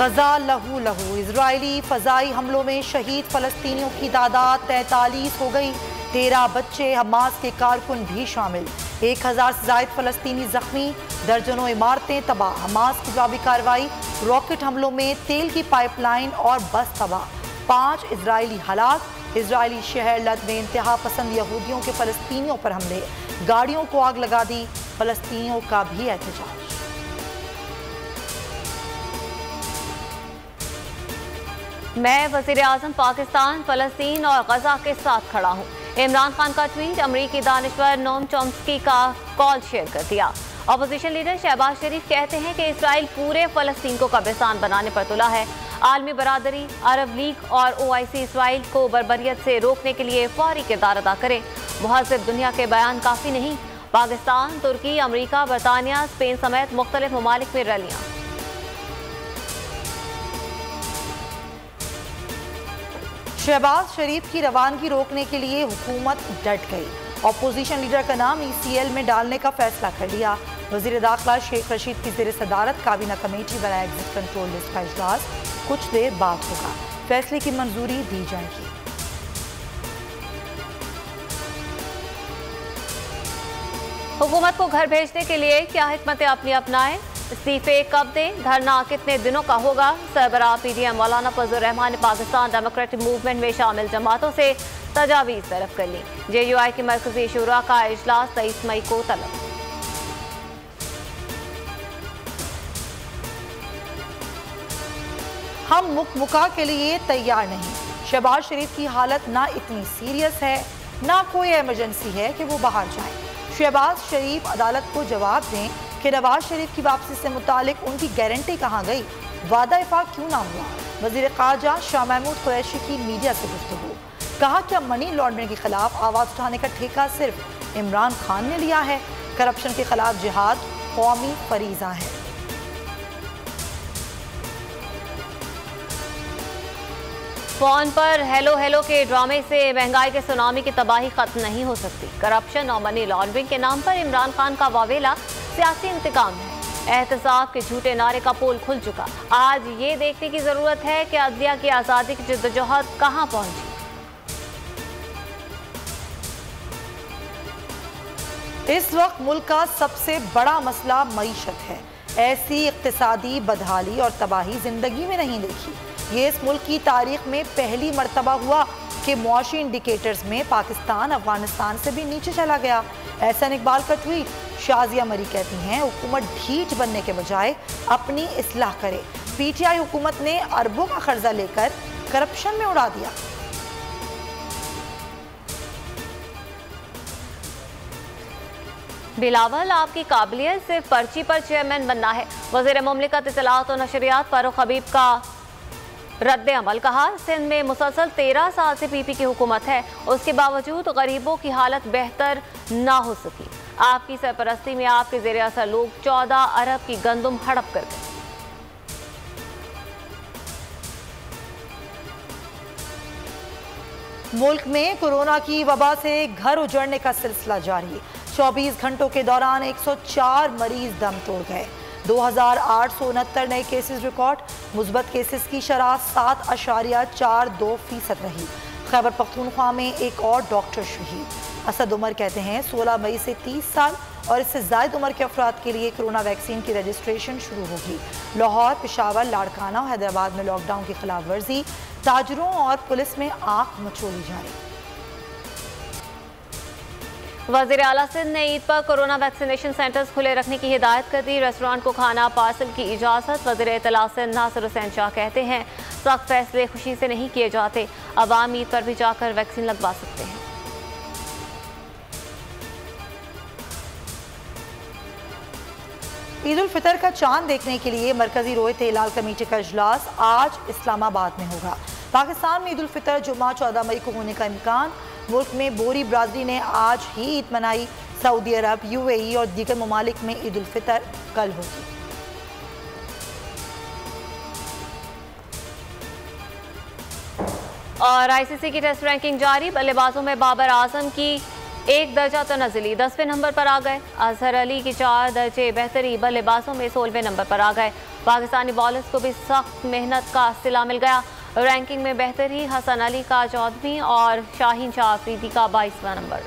गजा लहू लहू। इजरायली फजाई हमलों में शहीद फलस्तीनियों की तादाद 43 हो गई। 13 बच्चे, हमास के कारकुन भी शामिल। 1000 से ज्यादा फलस्तीनी जख्मी, दर्जनों इमारतें तबाह। हमास की जवाबी कार्रवाई, रॉकेट हमलों में तेल की पाइपलाइन और बस तबाह। 5 इजरायली हलाक। इजरायली शहर लद में इंतहा पसंद यहूदियों के फलस्तीनियों पर हमले, गाड़ियों को आग लगा दी। फलस्तीनियों का भी एहतजाज। मैं वज़ीर आज़म पाकिस्तान, फ़लस्तीन और गजा के साथ खड़ा हूँ। इमरान खान का ट्वीट अमरीकी दानिश्वर नोम चॉम्स्की का कॉल शेयर कर दिया। अपोजिशन लीडर शहबाज शरीफ कहते हैं कि इसराइल पूरे फ़लस्तीन को कब्रिस्तान बनाने पर तुला है। आलमी बरादरी, अरब लीग और OIC इसराइल को बर्बरियत से रोकने के लिए फौरी किरदार अदा करें। मुहज़्ज़ब दुनिया के बयान काफ़ी नहीं। पाकिस्तान, तुर्की, अमरीका, बरतानिया, स्पेन समेत मुख्तलिफ ममालिक में रैलियाँ। शहबाज शरीफ की रवानगी रोकने के लिए हुकूमत डट गई। अपोजिशन लीडर का नाम ECL में डालने का फैसला कर लिया। वज़ीर दाखिला शेख रशीद की ज़ेर सदारत काबीना कमेटी बनाए एग्जिट कंट्रोल लिस्ट का इजलास कुछ देर बाद होगा। फैसले की मंजूरी दी जाएगी। हुकूमत को घर भेजने के लिए क्या हिकमत अपनी अपनाएं, इस्तीफे कब दें, धरना कितने दिनों का होगा। सरबराह PDM मौलाना फजल रहमान ने पाकिस्तान डेमोक्रेटिक मूवमेंट में शामिल जमातों से तजावीज़ तलब कर ली। JUI की मरकजी शुरा का इजलास 23 मई को तलब। हम मुकमुका के लिए तैयार नहीं। शहबाज शरीफ की हालत ना इतनी सीरियस है, ना कोई इमरजेंसी है कि वो बाहर जाएं। शहबाज शरीफ अदालत को जवाब दें कि नवाज शरीफ की वापसी से मुतालिक उनकी गारंटी कहाँ गई, वादा इफाक क्यों ना हुआ। वज़ीर ख़ारजा शाह महमूद कुरैशी की मीडिया से गुफ्तगू, कहा क्या मनी लॉन्ड्रिंग के खिलाफ आवाज़ उठाने का ठेका सिर्फ इमरान खान ने लिया है। करप्शन के खिलाफ जिहाद कौमी फरीज़ा है। फोन पर हेलो हेलो के ड्रामे से महंगाई के सुनामी की तबाही खत्म नहीं हो सकती। करप्शन और मनी लॉन्ड्रिंग के नाम पर इमरान खान का वावेला सियासी इंतकाम है। एहतसाब के झूठे नारे का पोल खुल चुका। आज ये देखने की जरूरत है कि अदलिया की आज़ादी की जद्दोजहद कहां पहुंची। इस वक्त मुल्क का सबसे बड़ा मसला मईशत है। ऐसी इक्तिसादी बदहाली और तबाही जिंदगी में नहीं देखी। ये इस मुल्क की तारीख में पहली मर्तबा हुआ कि मुआशी इंडिकेटर्स में पाकिस्तान अफगानिस्तान से भी नीचे चला गया। एहसान इकबाल का ट्वीट। शाजिया मरी कहती हैं हुकूमत ढीठ बनने के बजाय अपनी इस्लाह करे। PTI हुकूमत ने अरबों का कर्जा लेकर करप्शन में उड़ा दिया। बिलावल, आपकी काबिलियत सिर्फ पर्ची पर चेयरमैन बनना है। वज़ीर मुमलिकत इत्तलात और नशरियात फारूक हबीब का रद्द अमल, कहा सिंध में मुसलसल 13 साल से PP की हुकूमत है, उसके बावजूद गरीबों की हालत बेहतर ना हो सकी। आपकी सरपरस्ती में आपके ज़ेरे असर लोग 14 अरब की गंदुम हड़प कर गए। मुल्क में कोरोना की वबा से घर उजड़ने का सिलसिला जारी। 24 घंटों के दौरान 104 मरीज दम तोड़ गए। 2869 नए केसेस रिकॉर्ड। मुस्बत केसेस की शरह 7.42% रही। खैबर पख्तूनख्वा में एक और डॉक्टर शहीद। असद उमर कहते हैं 16 मई से 30 साल और इससे ज़ायद उम्र के अफराद के लिए कोरोना वैक्सीन की रजिस्ट्रेशन शुरू होगी। लाहौर, पेशावर, लाड़काना और हैदराबाद में लॉकडाउन की खिलाफ वर्जी। ताजरों और पुलिस में आंख मचोली जारी। वज़ीर आला सिंध ने ईद पर कोरोना वैक्सीनेशन सेंटर्स खुले रखने की हिदायत कर दी। रेस्टोरेंट को खाना पार्सल की इजाज़त। वज़ीर इत्तलात सिंध नासिर हुसैन शाह कहते हैं सख्त फैसले खुशी से नहीं किए जाते। अवाम ईद पर भी जाकर वैक्सीन लगवा सकते हैं। ईद उल फितर का चांद देखने के लिए मरकजी रोयत हिलाल कमेटी का इजलास आज इस्लामाबाद में होगा। पाकिस्तान में ईद उल फितर जुम्मा 14 मई को होने का इम्कान। मुल्क में बोरी बरादरी ने आज ही ईद मनाई। सऊदी अरब, UAE और दीगर ममालिक में ईद उल फितर कल होगी। और ICC की टेस्ट रैंकिंग जारी। बल्लेबाजों में बाबर आजम की एक दर्जा तो नज़ली 10वें नंबर पर आ गए। अजहर अली की 4 दर्जे बेहतरी बल्लेबाजों में 16वें नंबर पर आ गए। पाकिस्तानी बॉलर्स को भी सख्त मेहनत का सिला मिल गया। रैंकिंग में बेहतरी हसन अली का 14वीं और शाहीन शाह अफरीदी का 22वां नंबर।